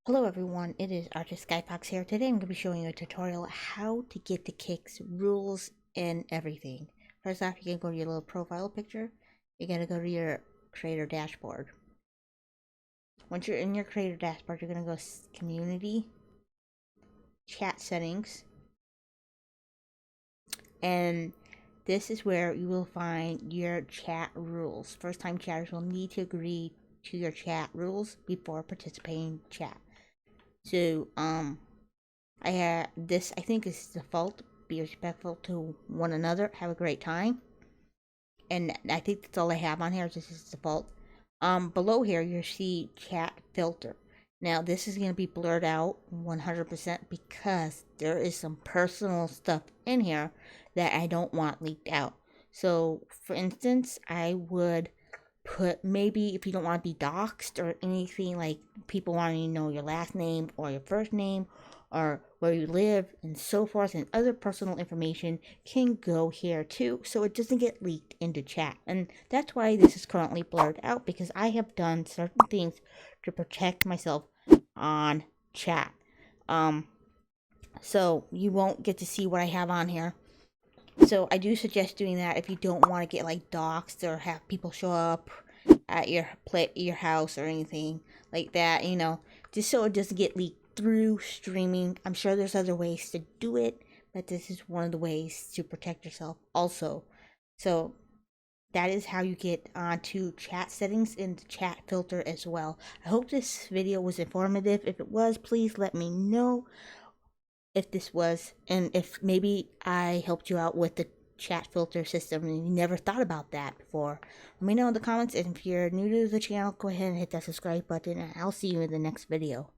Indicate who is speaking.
Speaker 1: Hello everyone, it is Articskyfox here. Today I'm going to be showing you a tutorial how to get the kicks, rules, and everything. First off, you're going to go to your little profile picture. You're going to go to your creator dashboard. Once you're in your creator dashboard, you're going to go community, chat settings, and this is where you will find your chat rules. First time chatters will need to agree to your chat rules before participating in chat. So, I have this, I think is default. Be respectful to one another. Have a great time. And I think that's all I have on here. This is default. Below here, you see chat filter. Now, this is going to be blurred out 100% because there is some personal stuff in here that I don't want leaked out. So, for instance, I would put, maybe if you don't want to be doxxed or anything, like people wanting to know your last name or your first name or where you live and so forth, and other personal information can go here too, so it doesn't get leaked into chat. And that's why this is currently blurred out, because I have done certain things to protect myself on chat. So you won't get to see what I have on here. So I do suggest doing that if you don't want to get like doxxed or have people show up at your house or anything like that, just so it doesn't get leaked through streaming. I'm sure there's other ways to do it, but this is one of the ways to protect yourself also. So that is how you get onto chat settings in the chat filter as well. I hope this video was informative. If it was, please let me know if this was, and if maybe I helped you out with the chat filter system and you never thought about that before. Let me know in the comments, and if you're new to the channel, go ahead and hit that subscribe button, and I'll see you in the next video.